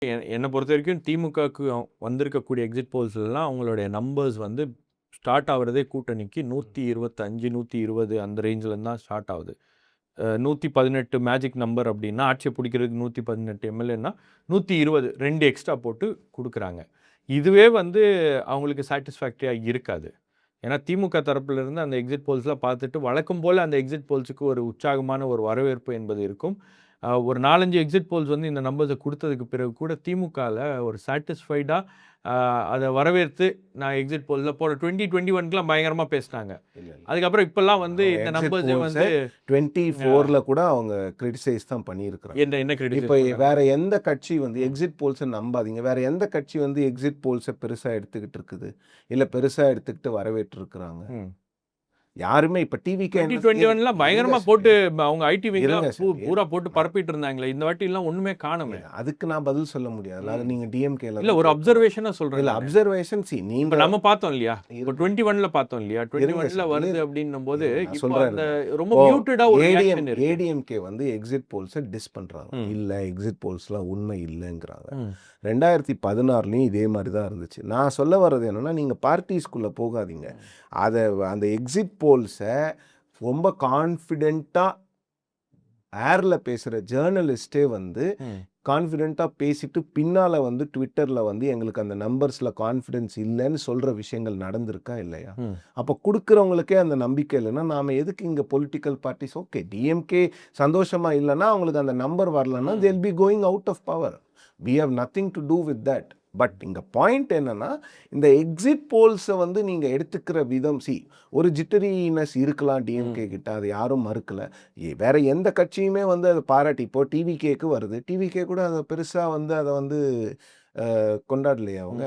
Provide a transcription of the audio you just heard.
என்னை பொறுத்த வரைக்கும் திமுகவுக்கு வந்திருக்கக்கூடிய எக்ஸிட் போல்ஸ்லாம் அவங்களுடைய நம்பர்ஸ் வந்து ஸ்டார்ட் ஆகுறதே கூட்டணிக்கு 125 120 அந்த ரேஞ்சில் தான் ஸ்டார்ட் ஆகுது. 118 மேஜிக் நம்பர் அப்படின்னா ஆட்சியை பிடிக்கிறதுக்கு 118 எம்எல்ஏன்னா 120 2 எக்ஸ்ட்ரா போட்டு கொடுக்குறாங்க. இதுவே வந்து அவங்களுக்கு சாட்டிஸ்ஃபேக்டரியாக இருக்காது. ஏன்னா திமுக தரப்பிலிருந்து அந்த எக்ஸிட் போல்ஸ்லாம் பார்த்துட்டு வழக்கம் போல் அந்த எக்ஸிட் போல்ஸுக்கு ஒரு உற்சாகமான ஒரு வரவேற்பு என்பது இருக்கும். ஒரு 4-5 எக்ஸிட் போல்ஸ் வந்து இந்த நம்பர்ஸை கொடுத்ததுக்கு பிறகு கூட திமுகவில் ஒரு சாட்டிஸ்ஃபைடாக அதை வரவேற்று நான் எக்ஸிட் போல்ஸில் போன 2021 பயங்கரமாக பேசினாங்க. அதுக்கப்புறம் இப்போல்லாம் வந்து இந்த நம்பர்ஸ் வந்து 24 கூட அவங்க கிரிட்டிசைஸ் தான் பண்ணியிருக்கிறாங்க. என்ன கிரிட்டிசைஸ் இப்போ வேற எந்த கட்சி வந்து எக்ஸிட் போல்ஸை நம்பாதீங்க, வேற எந்த கட்சி வந்து எக்ஸிட் போல்ஸை பெருசாக எடுத்துக்கிட்டு இருக்குது இல்லை பெருசாக எடுத்துக்கிட்டு வரவேற்று இருக்கிறாங்க? யாருமே இப்ப டிவிக்கு 2021 பயங்கரமா போட்டு அவங்க ஐடி பூரா போட்டு பரப்பிட்டு இருந்தாங்களே, இந்த வாட்டி எல்லாம் ஒண்ணுமே காணுமே. அதுக்கு நான் பதில் சொல்ல முடியாது. அது நீங்க டிஎம்கே இல்ல ஒரு அப்சர்வேஷனா சொல்றேன். இல்ல அப்சர்வேஷன் நீங்க நம்ம பார்த்தோம் இல்லையா, இப்போ 21ல பார்த்தோம் இல்லையா, 21ல வருது அப்படின்னும் போது சொல்றேன் ரொம்ப மியூட்டடா ஒரு ரியாக்ஷன் இருக்கு. ஏடிஎம்கே வந்து எக்ஸிட் போல்ஸை டிஸ் பண்றாங்க. இல்ல எக்ஸிட் போல்ஸ்லாம் உண்மை இல்லைங்கிறாங்க. 2016லயும் இதே மாதிரி தான் இருந்துச்சு. நான் சொல்ல வர்றது என்னன்னா, நீங்க பார்ட்டிஸ்குள்ள போகாதீங்க. அதை அந்த எக்ஸிட் போல்ஸை ரொம்ப கான்ஃபிடென்ட்டாக ஏரில் பேசுகிற ஜேர்னலிஸ்டே வந்து கான்ஃபிடென்ட்டாக பேசிட்டு பின்னால் வந்து ட்விட்டரில் வந்து எங்களுக்கு அந்த நம்பர்ஸில் கான்ஃபிடென்ஸ் இல்லைன்னு சொல்கிற விஷயங்கள் நடந்திருக்கா இல்லையா? அப்போ கொடுக்குறவங்களுக்கே அந்த நம்பிக்கை இல்லைன்னா நாம் எதுக்கு இங்கே பொலிட்டிக்கல் பார்ட்டிஸ்? ஓகே, டிஎம்கே சந்தோஷமாக இல்லைன்னா அவங்களுக்கு அந்த நம்பர் வரலன்னா they'll be going out of power. We have nothing to do with that. But இங்கே பாயிண்ட் என்னன்னா, இந்த எக்ஸிட் போல்ஸை வந்து நீங்கள் எடுத்துக்கிற விதம் ஒரு ஜிட்டரினஸ் இருக்கலாம் டிஎம்கே கிட்ட, அது யாரும் மறுக்கலை. வேற எந்த கட்சியுமே வந்து அதை பாராட்டி, இப்போ டிவிகேக்கு வருது, டிவிகே கூட அதை பெருசாக வந்து அதை வந்து கொண்டாடலையே அவங்க.